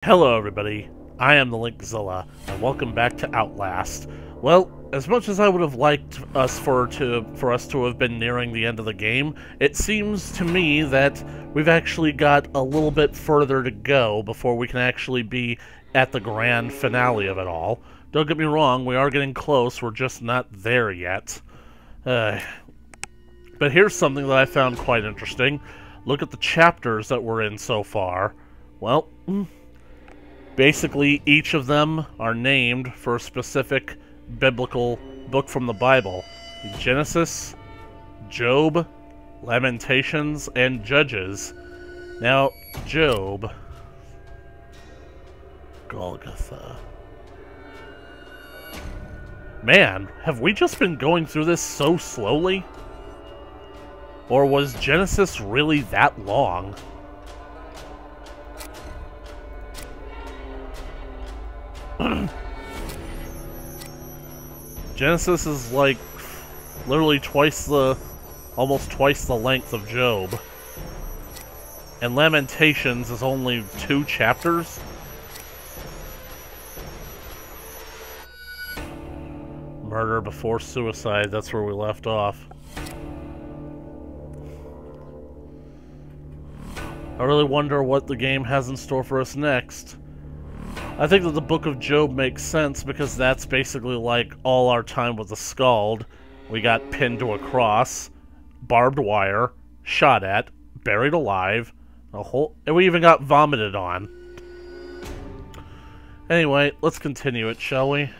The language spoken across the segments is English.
Hello everybody, I am the Linkzilla, and welcome back to Outlast. Well, as much as I would have liked us for us to have been nearing the end of the game, it seems to me that we've actually got a little bit further to go before we can actually be at the grand finale of it all. Don't get me wrong, we are getting close, we're just not there yet. But here's something that I found quite interesting. Look at the chapters that we're in so far. Well, basically, each of them are named for a specific biblical book from the Bible. Genesis, Job, Lamentations, and Judges. Now, Job... Golgotha. Man, have we just been going through this so slowly? Or was Genesis really that long? Genesis is like literally almost twice the length of Job. And Lamentations is only 2 chapters. Murder before suicide, that's where we left off. I really wonder what the game has in store for us next. I think that the Book of Job makes sense because that's basically like all our time with the Scald. We got pinned to a cross, barbed wire, shot at, buried alive, and we even got vomited on. Anyway, let's continue it, shall we?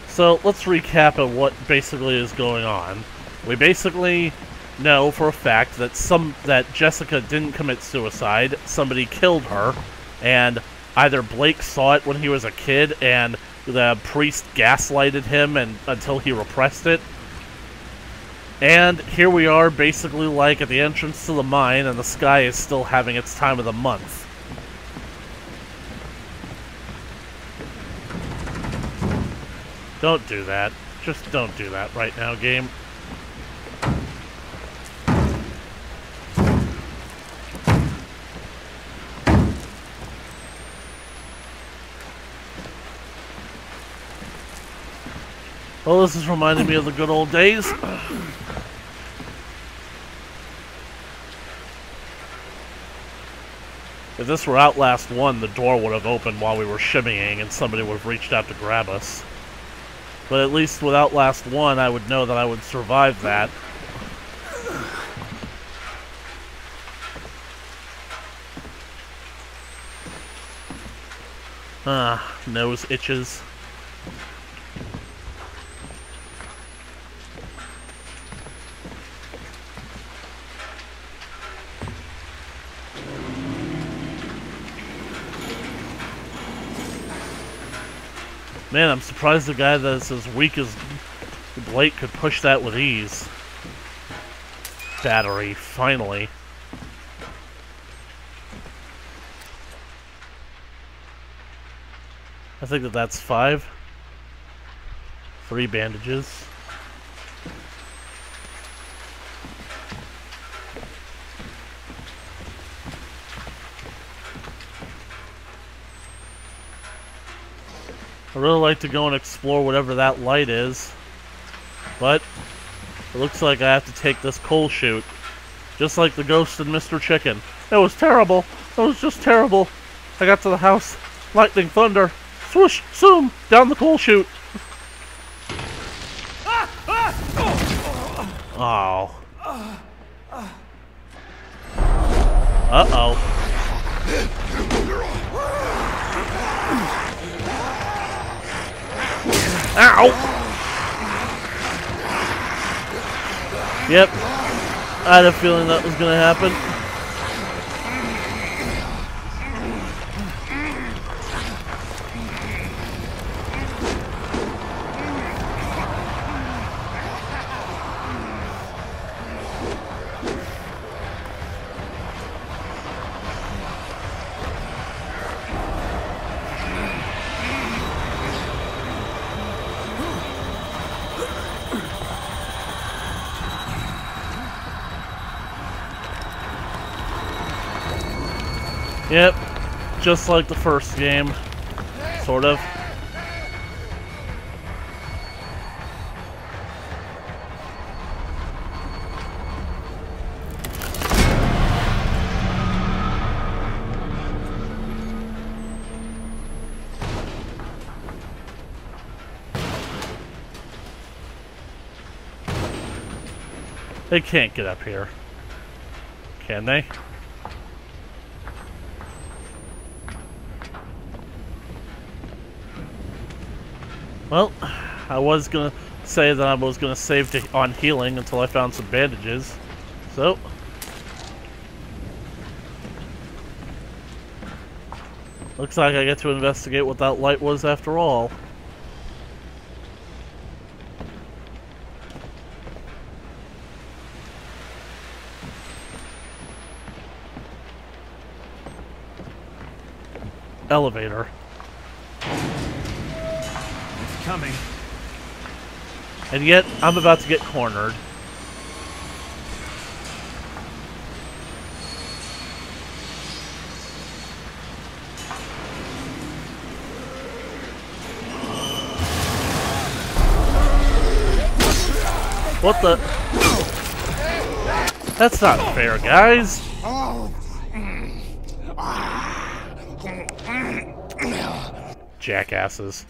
So, let's recap at what basically is going on. We basically know for a fact that Jessica didn't commit suicide, somebody killed her, and either Blake saw it when he was a kid and the priest gaslighted him until he repressed it. And here we are basically like at the entrance to the mine and the sky is still having its time of the month. Don't do that. Just don't do that right now, game. Well, this is reminding me of the good old days. If this were Outlast 1, the door would have opened while we were shimmying and somebody would have reached out to grab us. But at least with Outlast 1, I would know that I would survive that. Nose itches. Man, I'm surprised the guy that's as weak as Blake could push that with ease. Battery, finally. I think that's 5. 3 bandages. I'd really like to go and explore whatever that light is, but it looks like I have to take this coal chute, just like the ghost in Mr. Chicken. It was terrible. It was just terrible. I got to the house, lightning, thunder, swoosh, zoom, down the coal chute. Oh. Uh-oh. Ow! Yep. I had a feeling that was gonna happen. Yep, just like the first game, sort of. They can't get up here, can they? Well, I was gonna say that I was gonna save on healing until I found some bandages. So, looks like I get to investigate what that light was after all. Elevator. It's coming. And yet, I'm about to get cornered. What the? That's not fair, guys. Jackasses.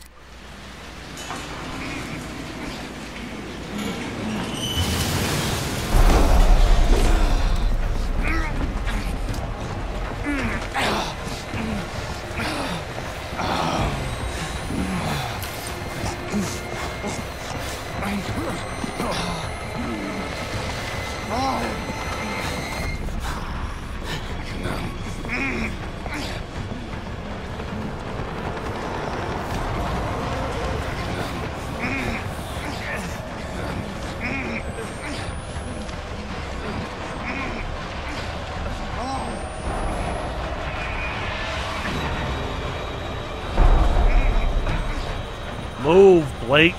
Move, Blake.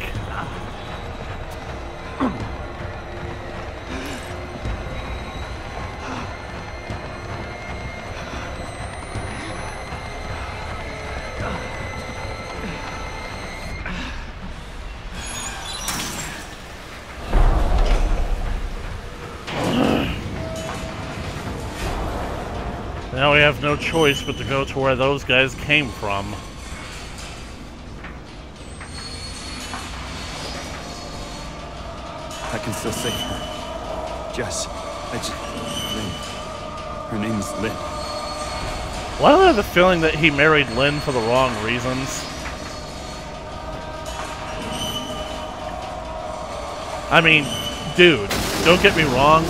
Now we have no choice but to go to where those guys came from. I can still save her. Jess, Lynn. Her name's Lynn. Why do I have a feeling that he married Lynn for the wrong reasons? I mean, dude, don't get me wrong.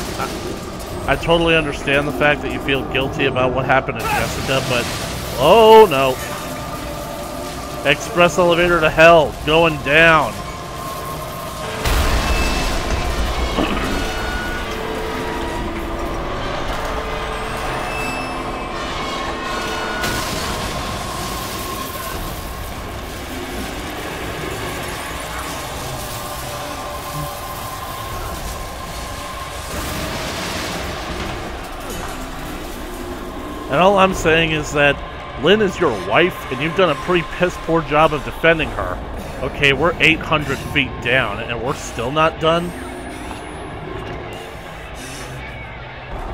I totally understand the fact that you feel guilty about what happened to Jessica, but... Oh, no. Express elevator to hell. Going down. And all I'm saying is that Lynn is your wife, and you've done a pretty piss-poor job of defending her. Okay, we're 800 feet down, and we're still not done?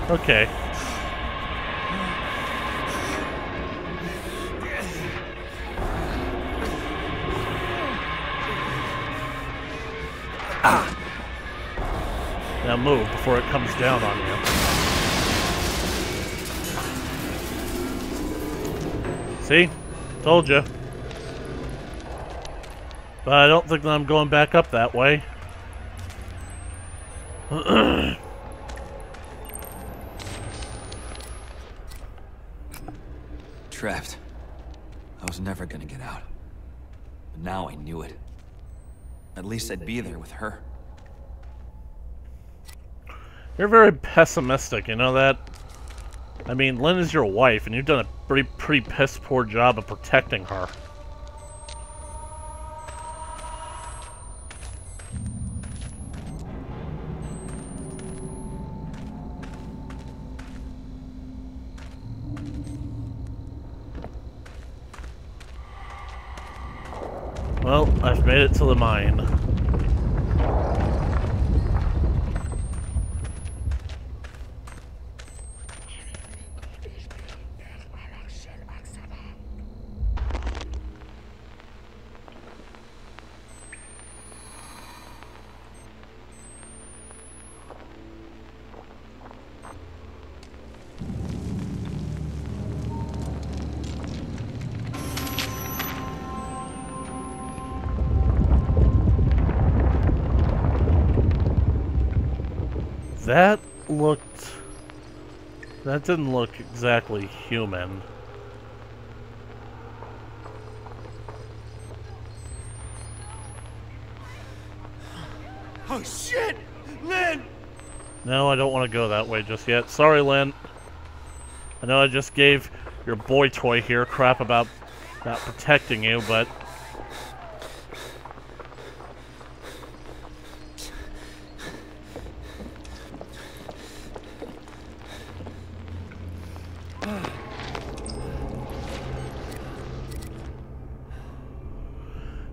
Okay. Ah! Now move before it comes down on you. See? Told you. But I don't think that I'm going back up that way. Trapped. I was never gonna get out. But now I knew it. At least I'd be there with her. You're very pessimistic, you know that? I mean, Lynn is your wife, and you've done a pretty piss-poor job of protecting her. Well, I've made it to the mine. That didn't look exactly human. Oh shit! Lynn! No, I don't want to go that way just yet. Sorry, Lynn. I know I just gave your boy toy here crap about not protecting you, but...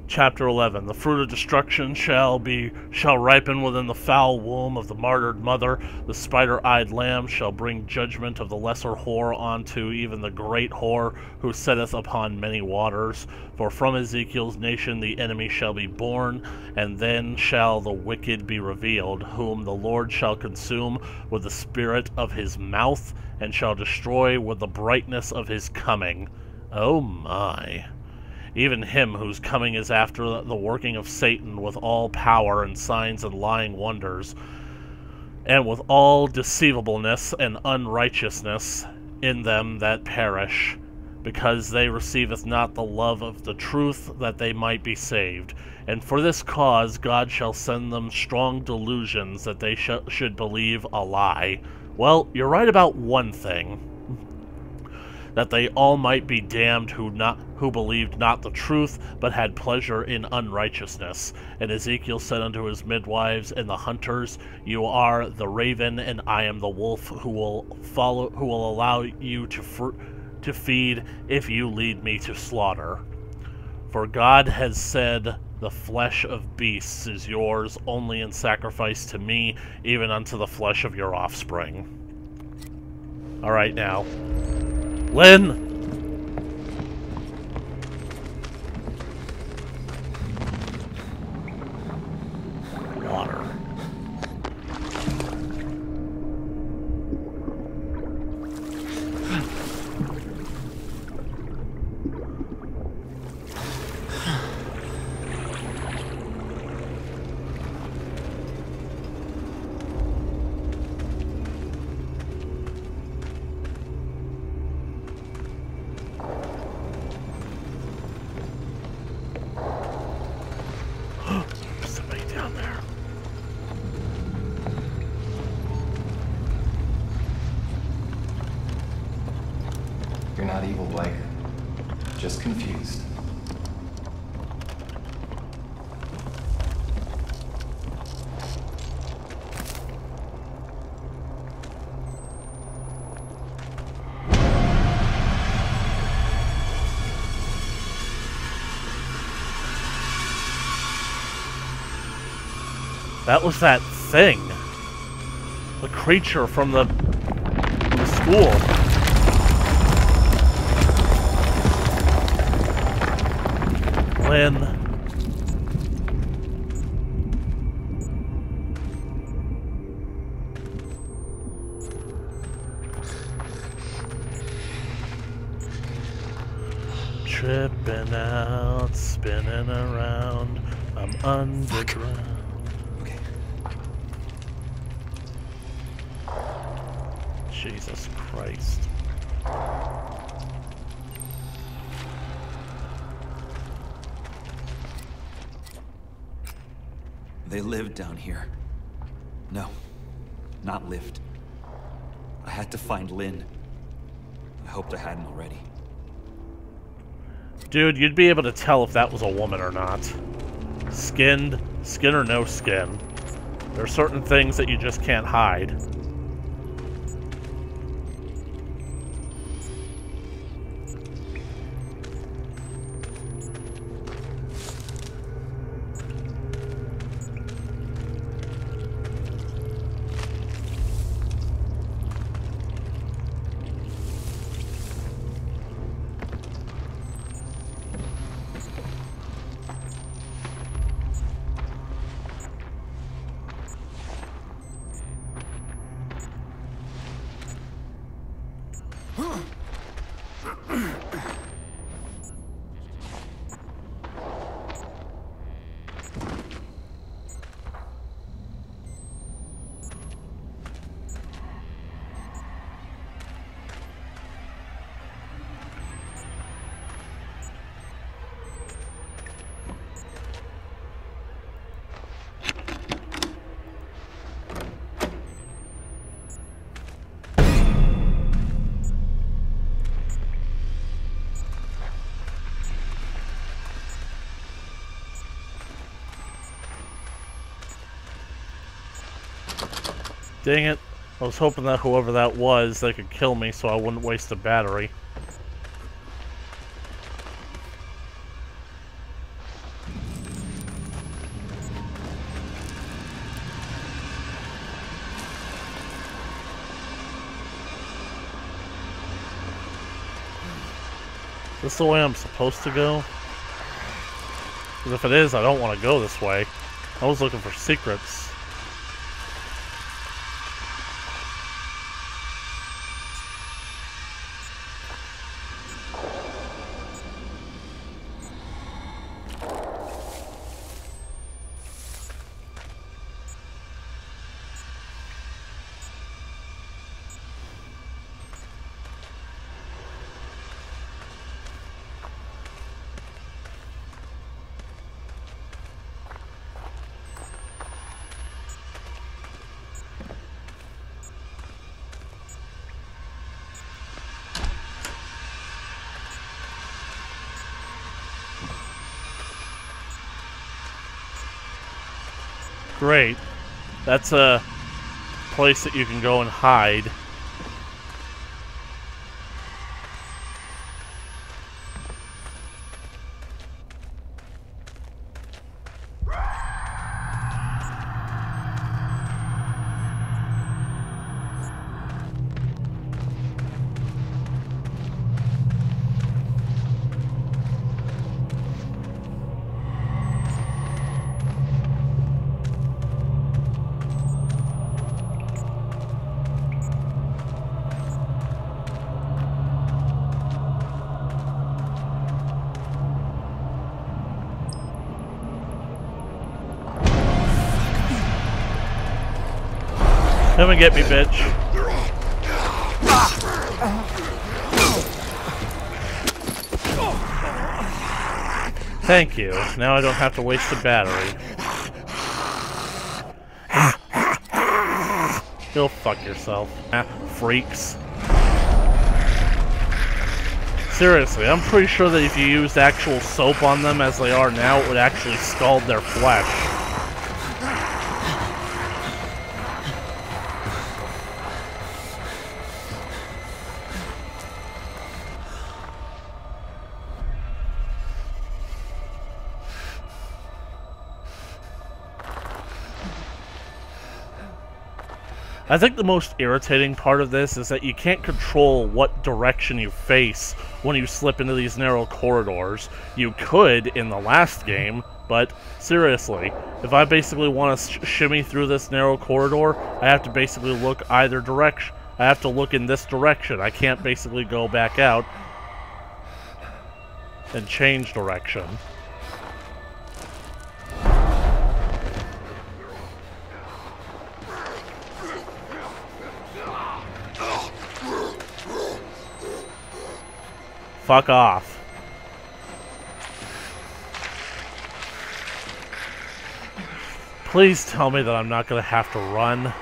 Chapter 11. The fruit of destruction shall ripen within the foul womb of the martyred mother. The spider-eyed lamb shall bring judgment of the lesser whore onto even the great whore who sitteth upon many waters. For from Ezekiel's nation the enemy shall be born, and then shall the wicked be revealed, whom the Lord shall consume with the spirit of his mouth, and shall destroy with the brightness of his coming. Oh my. Even him whose coming is after the working of Satan with all power and signs and lying wonders, and with all deceivableness and unrighteousness in them that perish, because they receiveth not the love of the truth, that they might be saved. And for this cause God shall send them strong delusions, that they should believe a lie. Well, you're right about one thing. That they all might be damned who believed not the truth, but had pleasure in unrighteousness. And Ezekiel said unto his midwives and the hunters, You are the raven, and I am the wolf, who will allow you to feed, if you lead me to slaughter. For God has said, The flesh of beasts is yours, only in sacrifice to me, even unto the flesh of your offspring. Alright now. Lynn! Water. You're not evil, Blake. Just confused. That was that thing. The creature from the school. Lynn. Tripping out, spinning around, I'm underground. Okay. Jesus Christ. They lived down here. No, not lived. I had to find Lynn. I hoped I hadn't already. Dude, you'd be able to tell if that was a woman or not. Skin or no skin. There are certain things that you just can't hide. Dang it. I was hoping that whoever that was, they could kill me so I wouldn't waste a battery. Is this the way I'm supposed to go? Because if it is, I don't want to go this way. I was looking for secrets. Great. That's a place that you can go and hide. Come and get me, bitch. Thank you. Now I don't have to waste a battery. Go fuck yourself. Freaks. Seriously, I'm pretty sure that if you used actual soap on them as they are now, it would actually scald their flesh. I think the most irritating part of this is that you can't control what direction you face when you slip into these narrow corridors. You could in the last game, but seriously, if I basically want to shimmy through this narrow corridor, I have to basically look either direction. I have to look in this direction. I can't basically go back out and change direction. Fuck off. Please tell me that I'm not gonna have to run.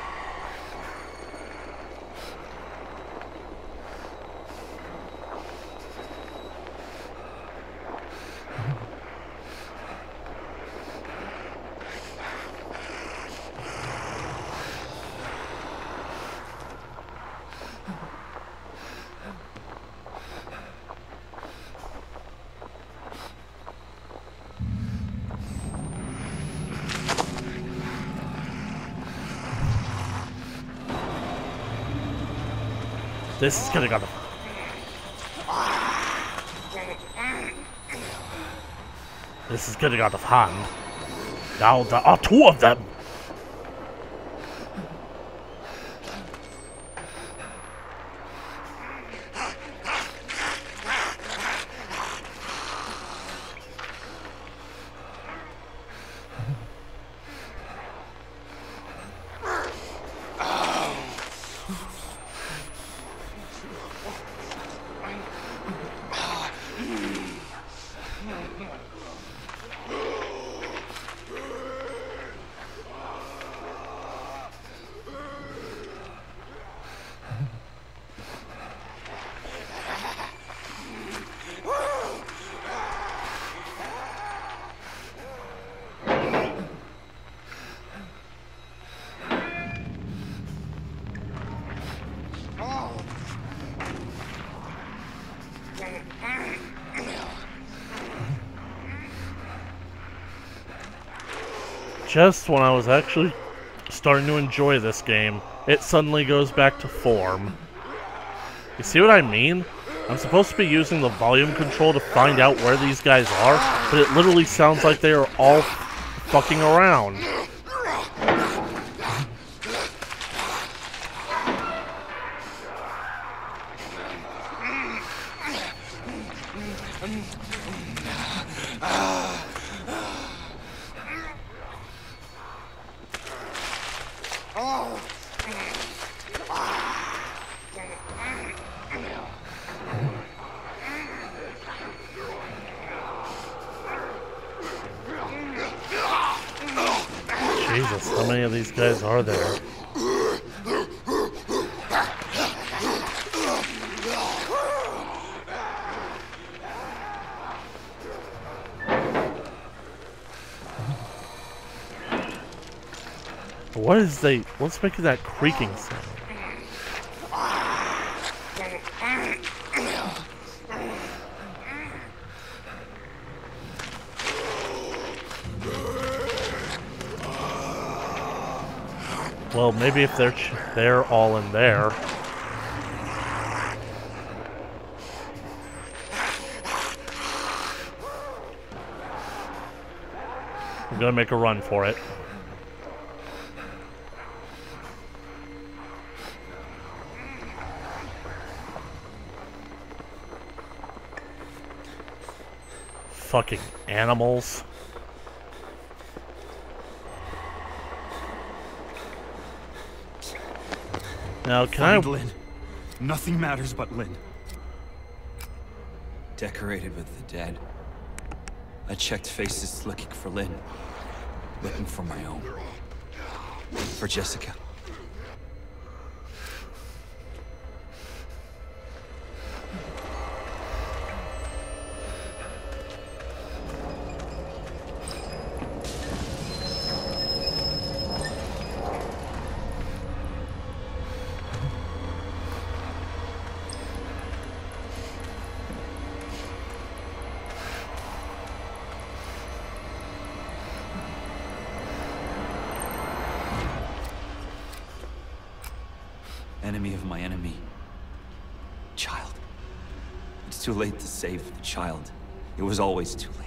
This is gonna go. This is getting out of hand. Now there are two of them. Just when I was actually starting to enjoy this game, it suddenly goes back to form. You see what I mean? I'm supposed to be using the volume control to find out where these guys are, but it literally sounds like they are all fucking around. Jesus, how many of these guys are there? What's making that creaking sound? Well, maybe if they're all in there. I'm gonna make a run for it. Fucking animals. Now, can Lynn. Nothing matters but Lynn. Decorated with the dead. I checked faces looking for Lynn. Looking for my own. For Jessica. Enemy of my enemy. Child. It's too late to save the child. It was always too late.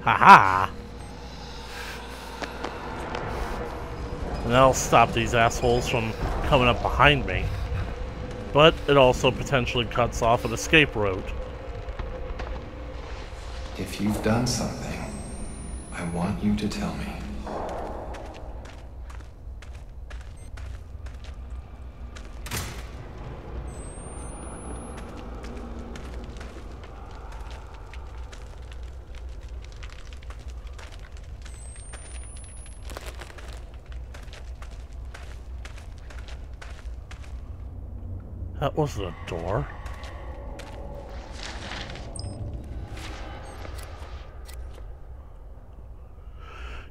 Haha! And that'll stop these assholes from coming up behind me. But it also potentially cuts off an escape route. If you've done something, I want you to tell me. That wasn't a door.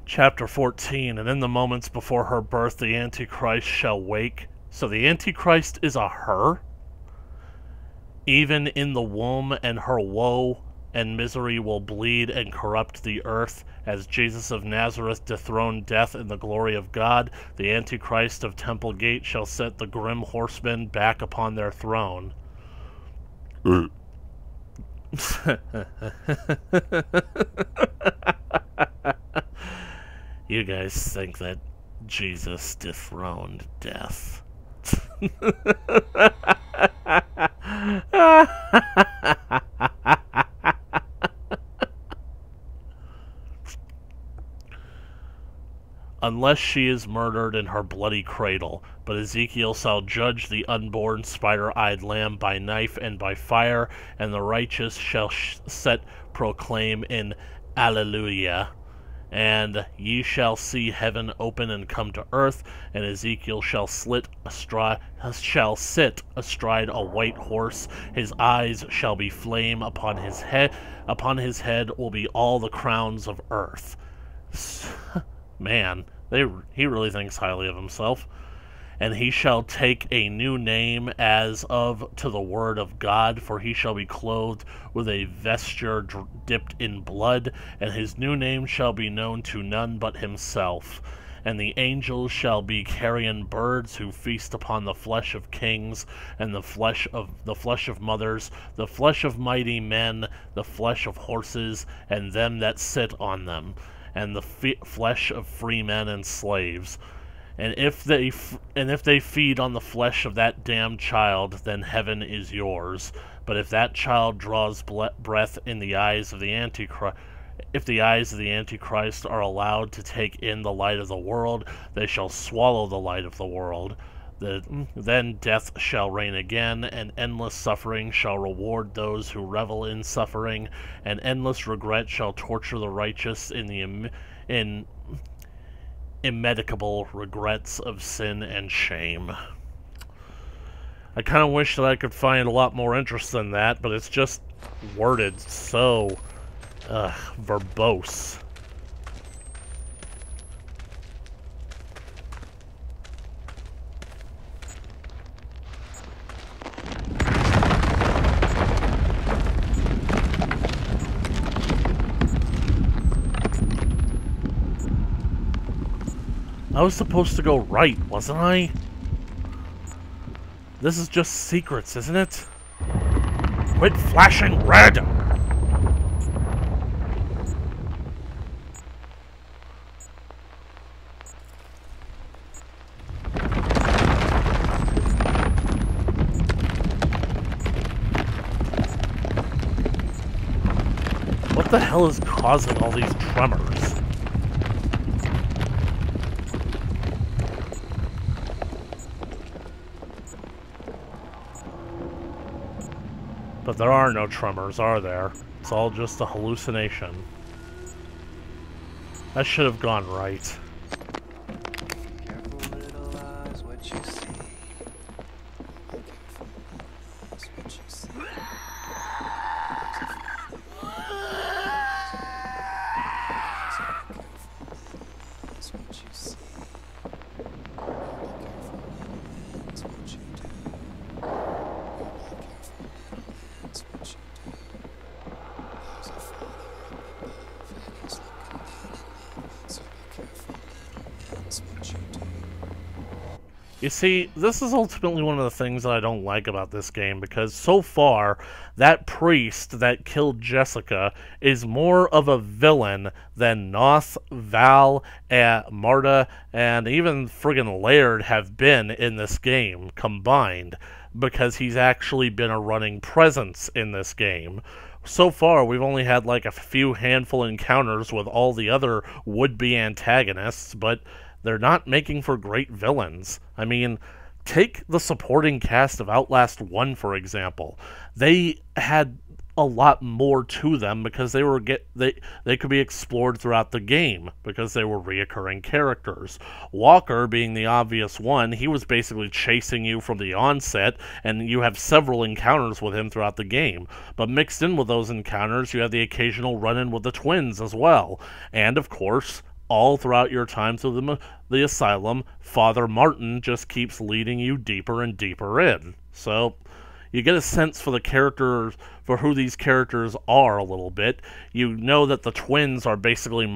Chapter 14, and in the moments before her birth, the Antichrist shall wake. So the Antichrist is a her? Even in the womb, and her woe and misery will bleed and corrupt the earth. As Jesus of Nazareth dethroned death in the glory of God, the Antichrist of Temple Gate shall set the grim horsemen back upon their throne. You guys think that Jesus dethroned death. Unless she is murdered in her bloody cradle, but Ezekiel shall judge the unborn spider-eyed lamb by knife and by fire, and the righteous shall set proclaim in Alleluia. And ye shall see heaven open and come to earth, and Ezekiel shall sit astride a white horse. His eyes shall be flame upon his head. Upon his head will be all the crowns of earth. Man, he really thinks highly of himself. And he shall take a new name as of to the word of God, for he shall be clothed with a vesture dipped in blood, and his new name shall be known to none but himself. And the angels shall be carrion birds who feast upon the flesh of kings, and the flesh of mothers, the flesh of mighty men, the flesh of horses, and them that sit on them, and the flesh of free men and slaves. And if they feed on the flesh of that damned child, then heaven is yours. But if that child draws breath in the eyes of the Antichrist, if the eyes of the Antichrist are allowed to take in the light of the world, they shall swallow the light of the world. Then death shall reign again, and endless suffering shall reward those who revel in suffering, and endless regret shall torture the righteous in immedicable regrets of sin and shame. I kind of wish that I could find a lot more interest than that, but it's just worded so verbose. I was supposed to go right, wasn't I? This is just secrets, isn't it? Quit flashing red! What the hell is causing all these tremors? But there are no tremors, are there? It's all just a hallucination. I should have gone right. Careful, little eyes, what you see. Careful, what you see. That's what you see. That's what you do. That's what you do. There's a father up above, and he's looking down. So be careful. That's what you do. You see, this is ultimately one of the things that I don't like about this game, because so far, that priest that killed Jessica is more of a villain than Noth, Val, Marta, and even friggin' Laird have been in this game combined, because he's actually been a running presence in this game. So far, we've only had like a few handful encounters with all the other would-be antagonists, but they're not making for great villains. I mean, take the supporting cast of Outlast 1, for example. They had a lot more to them because they could be explored throughout the game because they were reoccurring characters. Walker being the obvious one, he was basically chasing you from the onset, and you have several encounters with him throughout the game. But mixed in with those encounters, you have the occasional run-in with the twins as well. And, of course, all throughout your time through the asylum, Father Martin just keeps leading you deeper and deeper in. So you get a sense for the characters, for who these characters are a little bit. You know that the twins are basically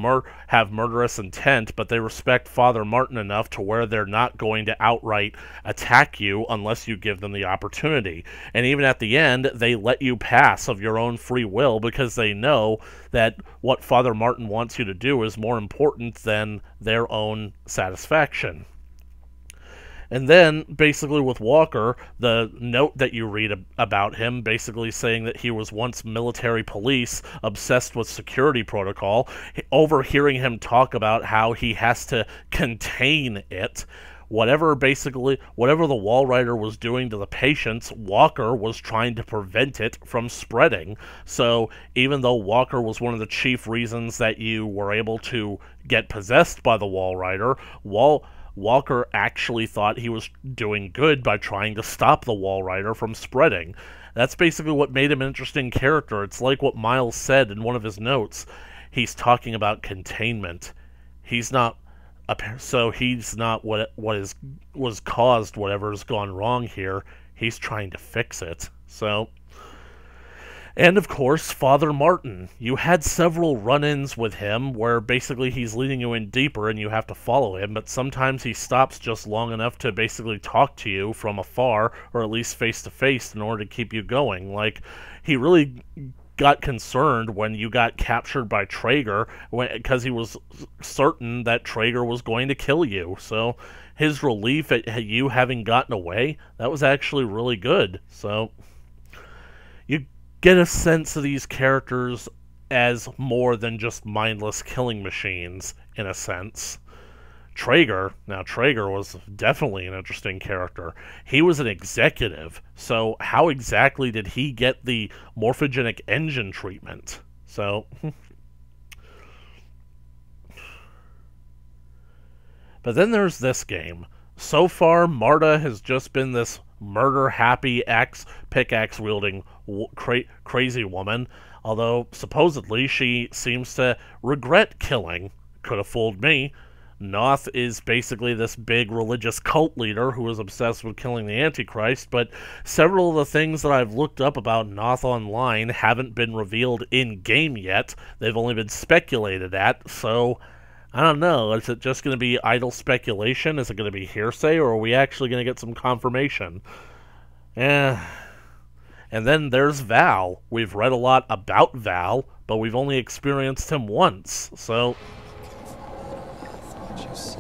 have murderous intent, but they respect Father Martin enough to where they're not going to outright attack you unless you give them the opportunity. And even at the end, they let you pass of your own free will because they know that what Father Martin wants you to do is more important than their own satisfaction. And then, basically with Walker, the note that you read about him, basically saying that he was once military police, obsessed with security protocol, overhearing him talk about how he has to contain it. Whatever the Walrider was doing to the patients, Walker was trying to prevent it from spreading. So, even though Walker was one of the chief reasons that you were able to get possessed by the Walrider, Walker actually thought he was doing good by trying to stop the Walrider from spreading. That's basically what made him an interesting character. It's like what Miles said in one of his notes. He's talking about containment. He's not what was caused whatever's gone wrong here. He's trying to fix it. So, and of course, Father Martin. You had several run-ins with him where basically he's leading you in deeper and you have to follow him, but sometimes he stops just long enough to basically talk to you from afar, or at least face-to-face, in order to keep you going. Like, he really got concerned when you got captured by Traeger, because he was certain that Traeger was going to kill you. So his relief at you having gotten away, that was actually really good. So you get a sense of these characters as more than just mindless killing machines, in a sense. Traeger was definitely an interesting character. He was an executive, so how exactly did he get the morphogenic engine treatment? So, but then there's this game. So far, Marta has just been this murder-happy pickaxe-wielding crazy woman, although supposedly she seems to regret killing. Could have fooled me. Noth is basically this big religious cult leader who is obsessed with killing the Antichrist, but several of the things that I've looked up about Noth online haven't been revealed in-game yet. They've only been speculated at, so I don't know. Is it just going to be idle speculation? Is it going to be hearsay, or are we actually going to get some confirmation? And then there's Val. We've read a lot about Val, but we've only experienced him once, so What you said.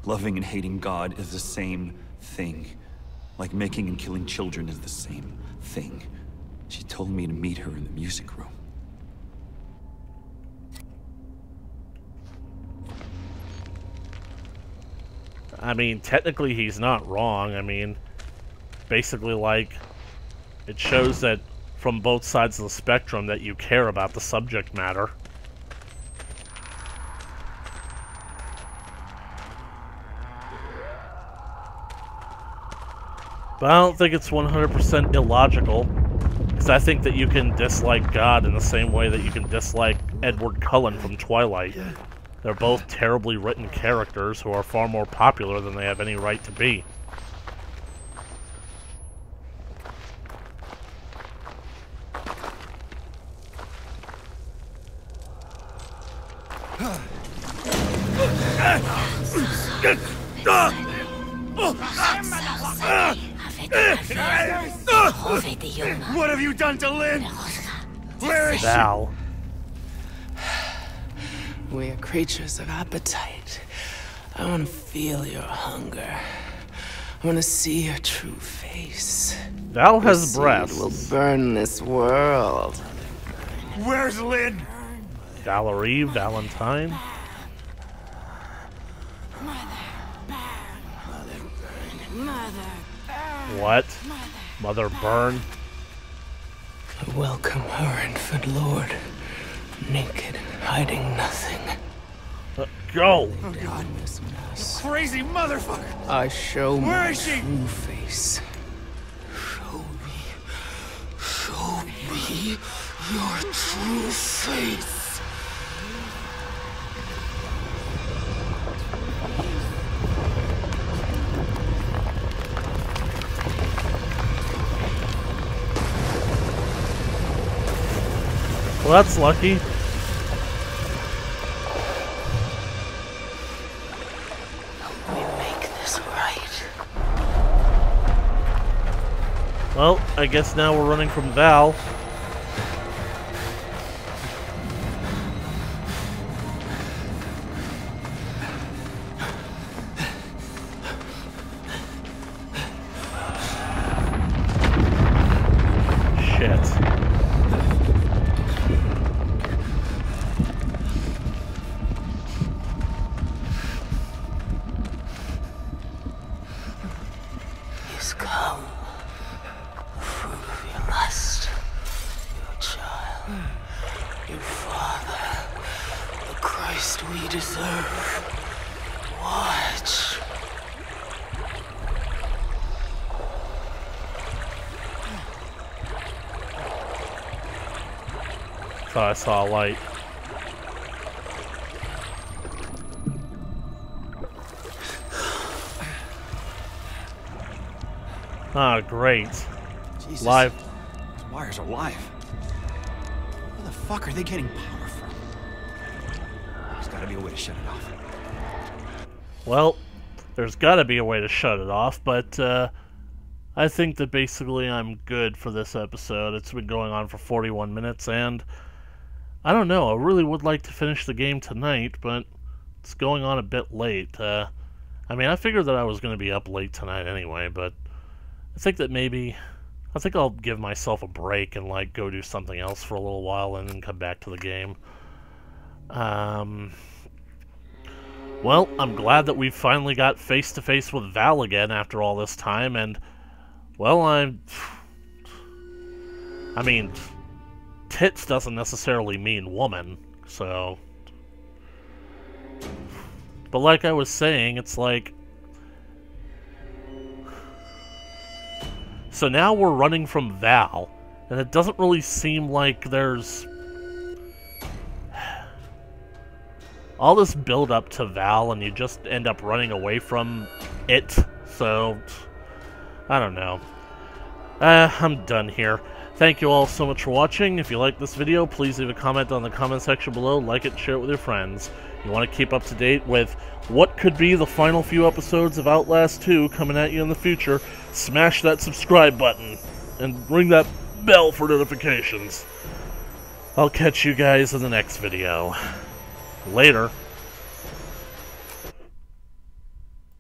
Loving and hating God is the same thing. Like making and killing children is the same thing. She told me to meet her in the music room. I mean, technically he's not wrong. I mean, basically, like, it shows that from both sides of the spectrum that you care about the subject matter. But I don't think it's 100% illogical, because I think that you can dislike God in the same way that you can dislike Edward Cullen from Twilight. They're both terribly written characters who are far more popular than they have any right to be. What have you done to Lynn? Where is Val. We are creatures of appetite. I want to feel your hunger. I want to see your true face. Val Your has seed breasts. will burn this world. Where's Lynn? Valerie, Valentine. What? Mother burn? I welcome her infant lord, naked, hiding nothing. Go! Oh God! Us. Crazy motherfucker! I show Where my is she? true face. Show me your true face. Well, that's lucky. We make this right. Well, I guess now we're running from Val. Shit. He's come. Fruit of your lust. Your child. Your father. The Christ we deserve. Watch. Thought I saw a light. Ah, great. Jesus. Live. These wires are live. Where the fuck are they getting power from? There's gotta be a way to shut it off. Well, there's gotta be a way to shut it off, but I think that basically I'm good for this episode. It's been going on for 41 minutes, and I don't know, I really would like to finish the game tonight, but it's going on a bit late. I mean, I figured that I was going to be up late tonight anyway, but I think that maybe, I think I'll give myself a break and, like, go do something else for a little while and then come back to the game. Well, I'm glad that we finally got face-to-face with Val again after all this time, and, well, I mean, tits doesn't necessarily mean woman, so... But like I was saying, it's like... So now we're running from Val, and it doesn't really seem like there's... all this build-up to Val, and you just end up running away from it, so... I don't know. I'm done here. Thank you all so much for watching. If you like this video, please leave a comment on the comment section below, like it, share it with your friends. You want to keep up to date with what could be the final few episodes of Outlast 2 coming at you in the future, smash that subscribe button and ring that bell for notifications. I'll catch you guys in the next video. Later.